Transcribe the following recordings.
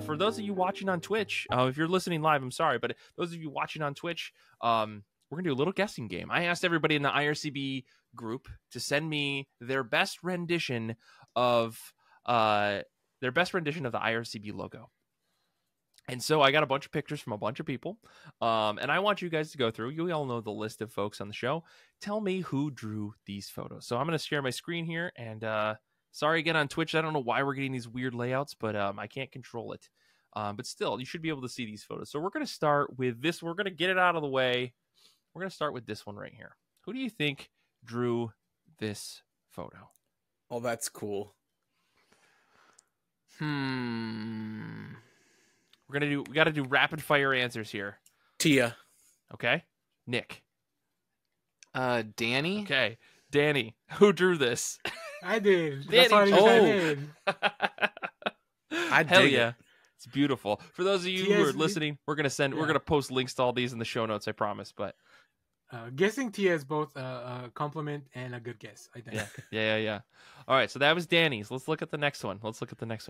for those of you watching on Twitch, if you're listening live, I'm sorry, but those of you watching on Twitch, we're gonna do a little guessing game. I asked everybody in the IRCB group to send me their best rendition of the IRCB logo. And so I got a bunch of pictures from a bunch of people, and I want you guys to go through. You all know the list of folks on the show. Tell me who drew these photos. So I'm going to share my screen here, and sorry again on Twitch. I don't know why we're getting these weird layouts, but I can't control it. But still, you should be able to see these photos. So we're going to start with this. We're going to get it out of the way. We're going to start with this one right here. Who do you think drew this photo? Oh, that's cool. We got to do rapid fire answers here. Tia. Okay. Nick. Danny. Okay. Danny. Who drew this? I did. Danny. That's what I did. Hell yeah. It's beautiful. For those of you who are TS listening, we're gonna post links to all these in the show notes, I promise. But guessing Tia is both a compliment and a good guess, I think. Yeah. All right, so that was Danny's. Let's look at the next one.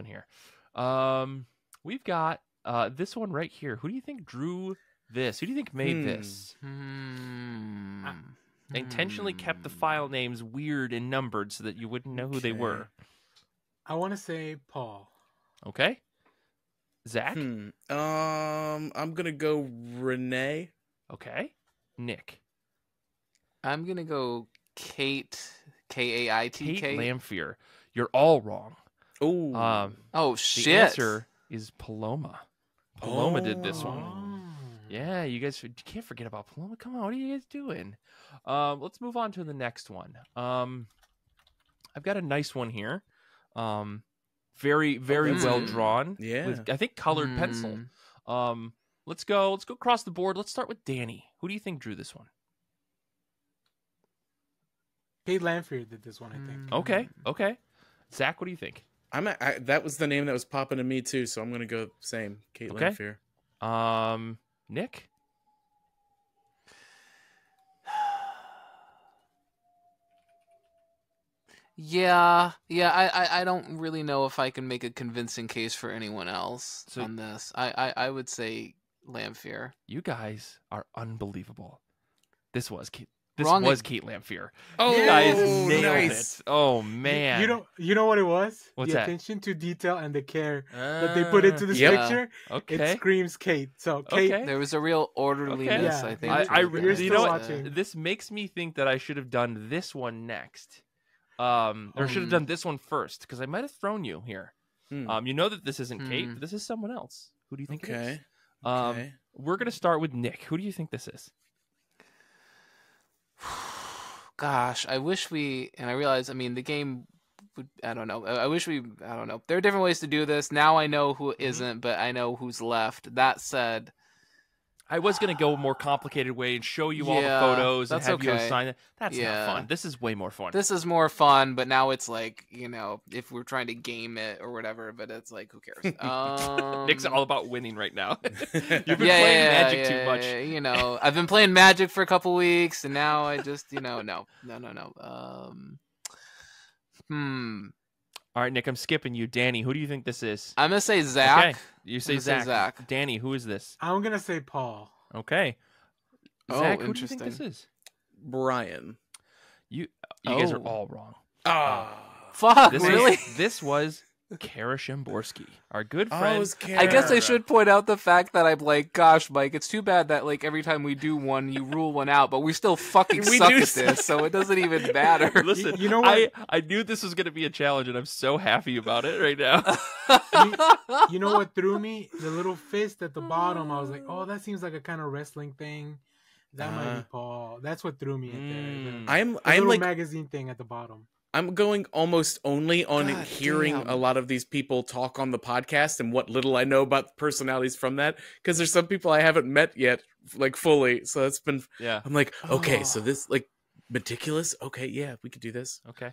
Here. We've got this one right here. Who do you think drew this? Who do you think made this? They intentionally kept the file names weird and numbered so that you wouldn't know who they were. I want to say Paul. Okay. Zach? I'm gonna go Renee. Okay. Nick? I'm gonna go Kate. Kait. Kate Lamphere. You're all wrong. Oh. Shit. The answer is Paloma. Paloma did this one. Yeah, you guys can't forget about Paloma. Come on, what are you guys doing? Let's move on to the next one. I've got a nice one here. Very, very well drawn. Yeah. With, I think, colored pencil. Let's go across the board. Let's start with Danny. Who do you think drew this one? Kate Lamphere did this one, I think. Okay. Zach, what do you think? That was the name that was popping to me too, so I'm gonna go same. Kate Lamphere. Nick? Yeah. I don't really know if I can make a convincing case for anyone else on this. I would say Lamphere. You guys are unbelievable. This was Kate Lamphere. Oh, you guys nailed nice. it. Oh man. You know what it was? What's the that? attention to detail and the care that they put into this picture. Okay. It screams Kate. So Kate. Okay. There was a real orderliness, I think. You know what? watching. This makes me think that I should have done this one next. Or should have done this one first, because I might have thrown you here. You know that this isn't Kate, but this is someone else. Who do you think it is? Okay. We're going to start with Nick. Who do you think this is? Gosh, I wish and I realize, the game would, I don't know. I don't know. There are different ways to do this. Now I know who isn't, but I know who's left. That said, I was going to go a more complicated way and show you all the photos and have you assign it. That's not fun. This is way more fun. This is more fun, but now it's like, if we're trying to game it or whatever, but it's like, who cares? Nick's all about winning right now. You've been playing Magic too much. I've been playing Magic for a couple weeks, and now I just, no. All right, Nick, I'm skipping you. Danny, who do you think this is? I'm going to say Zach. Okay. You say Zach. Danny, who is this? I'm going to say Paul. Okay. Zach, who do you think this is? Brian. You guys are all wrong. Fuck, really? This was Kara Shimborski, our good friend. I guess I should point out the fact that I'm like, gosh, Mike, it's too bad that like every time we do one, you rule one out, but we still fucking suck at this, so it doesn't even matter. Listen, you know what? I knew this was going to be a challenge, and I'm so happy about it right now. You know what threw me? The little fist at the bottom. I was like, oh, that seems like a kind of wrestling thing. That might be Paul. That's what threw me at there. I'm like magazine thing at the bottom. I'm going almost only on hearing a lot of these people talk on the podcast and what little I know about the personalities from that. Because there's some people I haven't met yet, like fully. So that's been, I'm like, okay, so this, like, meticulous. Okay, yeah, we could do this. Okay.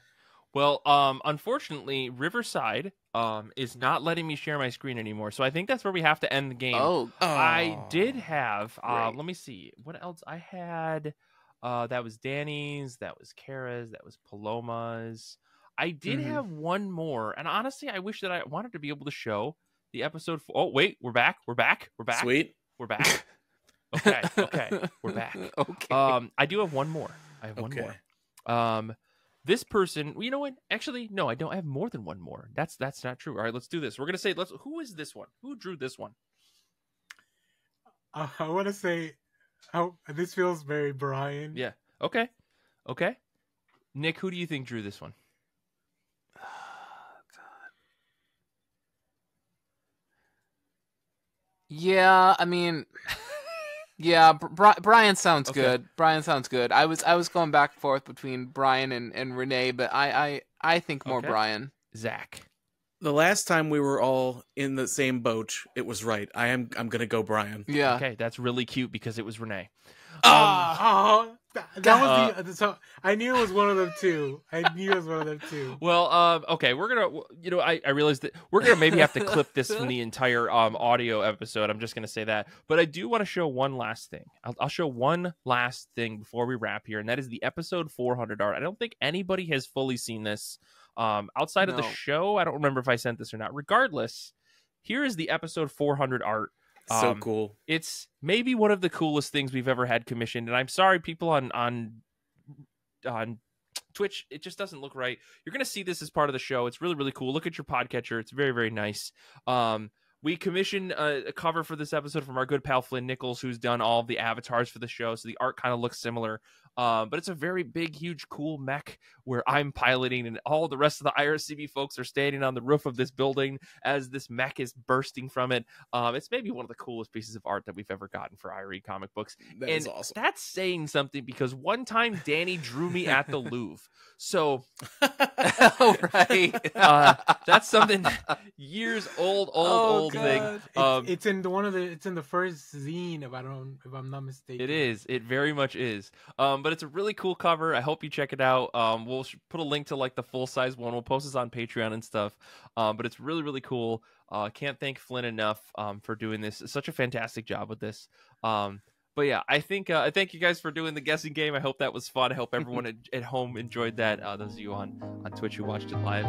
Well, unfortunately, Riverside is not letting me share my screen anymore. So I think that's where we have to end the game. I did have, let me see, what else I had. That was Danny's, that was Kara's, that was Paloma's. I did have one more, and honestly, I wish that I wanted to be able to show the episode. Oh wait, we're back. Sweet, we're back. Okay, we're back. Okay. I do have one more. One more. This person. You know what? Actually, no, I don't. I have more than one more. That's not true. All right, let's do this. We're gonna say, who is this one? Who drew this one? I want to say, this feels very Brian. Yeah. Okay. Nick, who do you think drew this one? Yeah, I mean, yeah, Brian sounds good. Brian sounds good. I was going back and forth between Brian and Renee, but I think more Brian. Zach. The last time we were all in the same boat, it was right. I'm gonna go Brian. Yeah. Okay, that's really cute because it was Renee. That was so I knew it was one of them too. Well, okay, we're gonna, I realized that we're gonna maybe have to clip this from the entire audio episode. I'm just gonna say that, but I do want to show one last thing. I'll show one last thing before we wrap here, and that is the episode 400 art. I don't think anybody has fully seen this outside of the show. I don't remember if I sent this or not. Regardless, here is the episode 400 art. So cool. It's maybe one of the coolest things we've ever had commissioned. And I'm sorry, people on Twitch, it just doesn't look right. You're going to see this as part of the show. It's really, really cool. Look at your podcatcher. It's very, very nice. We commissioned a cover for this episode from our good pal Flynn Nichols, who's done all of the avatars for the show. So the art kind of looks similar. But it's a very big, huge, cool mech where I'm piloting and all the rest of the IRCB folks are standing on the roof of this building as this mech is bursting from it. It's maybe one of the coolest pieces of art that we've ever gotten for IRE comic books. That is awesome. That's saying something because one time Danny drew me at the Louvre. So, right. That's something years old thing. It's in it's in the first zine if I'm not mistaken. It is. It very much is. But it's a really cool cover. I hope you check it out. We'll put a link to like the full size one. We'll post this on Patreon and stuff. But it's really, really cool. Can't thank Flynn enough for doing this. Such a fantastic job with this. But yeah, I think I thank you guys for doing the guessing game. I hope that was fun. I hope everyone at home enjoyed that. Those of you on Twitch who watched it live.